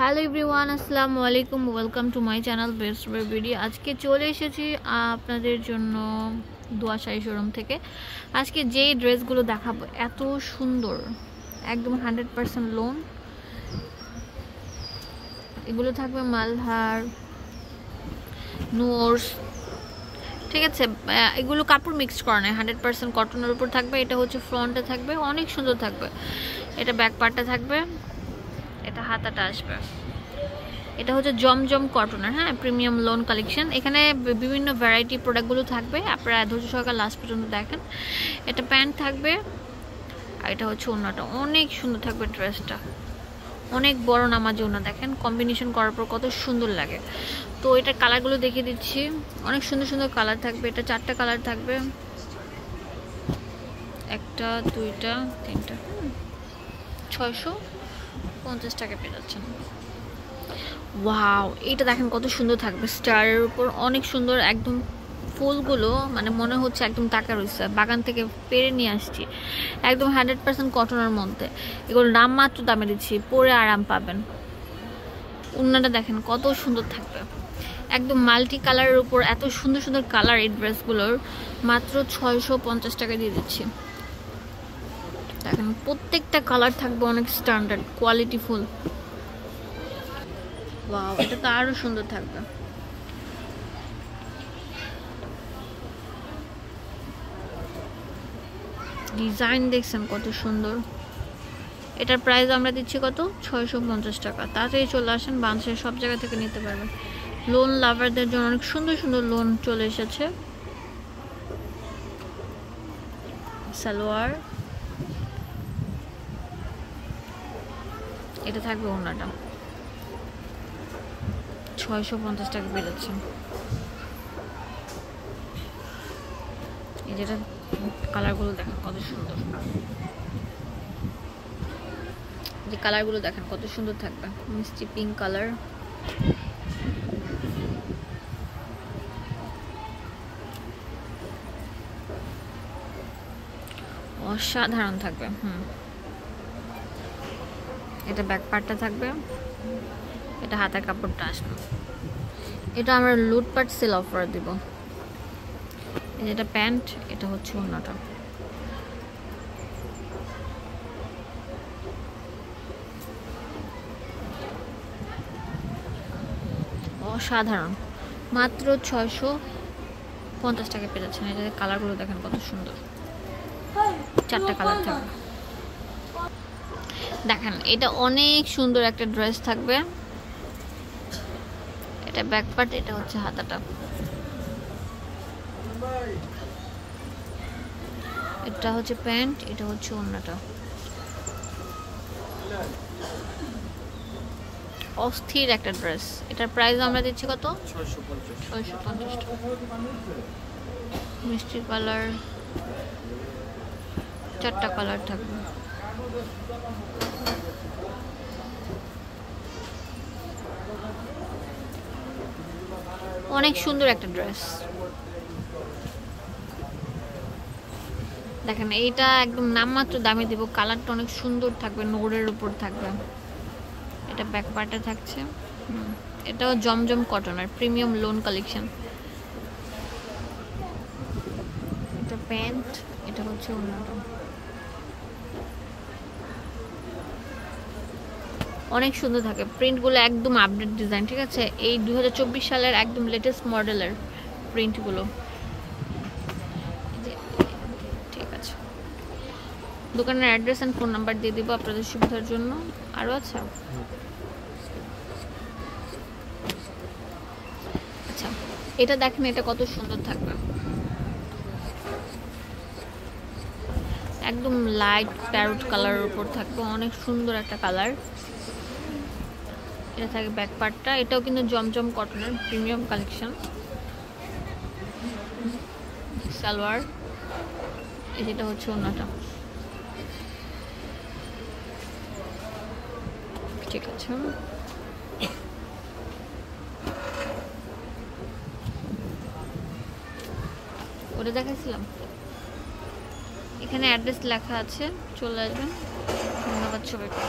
Hello everyone, আসসালামু আলাইকুম। Welcome to my channel best video. আজকে চলে এসেছি আপনাদের জন্য দোয়া শাড়ি শোরুম থেকে। আজকে যেই ড্রেসগুলো দেখাবো এত সুন্দর, একদম 100% লোন। এগুলো থাকবে মালহার, নোর্স, ঠিক আছে। এগুলো কাপড় মিক্সড করা নয়, 100% কটনের উপর থাকবে। এটা হচ্ছে ফ্রন্টে থাকবে, অনেক সুন্দর থাকবে। এটা ব্যাক পার্টটা থাকবে, এটা হাতাটা আসবে। এটা হচ্ছে জমজম কটনের, হ্যাঁ, প্রিমিয়াম লোন কালেকশন। এখানে বিভিন্ন ভ্যারাইটি প্রোডাক্টগুলো থাকবে, আপনারা ধৈর্য সহকারে লাস্ট পর্যন্ত দেখেন। এটা প্যান্ট থাকবে, আর এটা হচ্ছে ওড়নাটা। অনেক সুন্দর থাকবে ড্রেসটা, অনেক বড় নামাজি ওড়না। দেখেন কম্বিনেশন করার পর কত সুন্দর লাগে। তো এটার কালারগুলো দেখিয়ে দিচ্ছি, অনেক সুন্দর সুন্দর কালার থাকবে। এটা 4টা কালার থাকবে, 1টা 2টা 3টা, 650 টাকা পেয়ে যাচ্ছেন। ওয়াও, এটা দেখেন কত সুন্দর থাকবে, স্টারের উপর অনেক সুন্দর। একদম ফুলগুলো মানে মনে হচ্ছে একদম টাকা রয়েছে, বাগান থেকে পেরে নিয়ে আসছি। একদম 100% কটনের মধ্যে। এগুলো নামমাত্র দামে দিচ্ছি, পরে আরাম পাবেন। ওড়নাটা দেখেন কত সুন্দর থাকবে, একদম মাল্টি কালারের উপর এত সুন্দর সুন্দর কালার। এই ড্রেসগুলোর মাত্র 650 টাকা দিয়ে দিচ্ছি। দেখেন প্রত্যেকটা কালার থাকবে অনেক স্ট্যান্ডার্ড কোয়ালিটি ফুল। ওয়াও, এটা তো আরো সুন্দর থাকবে। ডিজাইন দেখছেন কত সুন্দর। এটার প্রাইস আমরা দিচ্ছি কত? 650 টাকা। তাড়াতাড়ি চলে আসেন, বাংলাদেশের সব জায়গা থেকে নিতে পারবেন। লোন লাভারদের জন্য অনেক সুন্দর সুন্দর লোন চলে এসেছে। সালোয়ার, এটা থাকবে ওড়নাটা। 650 টাকা পেয়ে যাচ্ছেন। এই যেটা কালারগুলো দেখেন কত সুন্দর, যে কালারগুলো দেখেন কত সুন্দর থাকবে। মিষ্টি পিঙ্ক কালার, অসাধারণ থাকবে। এটা ব্যাক পার্টটা থাকবে, এটা হাতের কাপড়টা আসবে। এটা আমরা লুটপাট সেল অফার দিব। এটা প্যান্ট, এটা হচ্ছে ওড়নাটা। অসাধারণ, মাত্র 650 টাকা পেয়ে যাচ্ছেন। এটা কালারগুলো দেখেন কত সুন্দর, 4টা কালার থাকবে। দেখেন এটা অনেক সুন্দর একটা ড্রেস থাকবে। এটা ব্যাক পার্ট, এটা হচ্ছে হাতাটা। এটা হচ্ছে প্যান্ট, এটা হচ্ছে ওড়নাটা। অস্থির একটা ড্রেস। এটার প্রাইস আমরা দিচ্ছি কত? 650 টাকা। মিষ্টি কালার, 4টা কালার থাকবে। অনেক সুন্দর একটা ড্রেস। দেখেন এইটা একদম নামমাত্র দামে দিব। কালারটা অনেক সুন্দর থাকবে, নোরের উপর থাকবে। এটা ব্যাক পার্টে থাকছে। এটাও জমজম কটনের প্রিমিয়াম লোন কালেকশন। এটা প্যান্ট, এটা হচ্ছে ওড়নাটা। অনেক সুন্দর থাকে, প্রিন্টগুলো একদম আপডেট ডিজাইন, ঠিক আছে। এই 2024 সালের একদম লেটেস্ট মডেলের প্রিন্টগুলো, ঠিক আছে। দোকানের অ্যাড্রেস অ্যান্ড ফোন নাম্বার দিয়ে দিব আপনাদের সুবিধার জন্য। আরও আচ্ছা, এটা দেখেন এটা কত সুন্দর থাকবে, একদম লাইট প্যারোট কালারের উপর থাকবে, অনেক সুন্দর একটা কালার। এটা থাকে ব্যাক পার্টটা। এটাও কিন্তু জমজম কটনের প্রিমিয়াম কালেকশন। সালোয়ার, যেটা হচ্ছে ওড়নাটা, ঠিক আছে। ওটা দেখাইছিলাম, এখানে অ্যাড্রেস লেখা আছে, চলে আসবেন। ধন্যবাদ সবাইকে।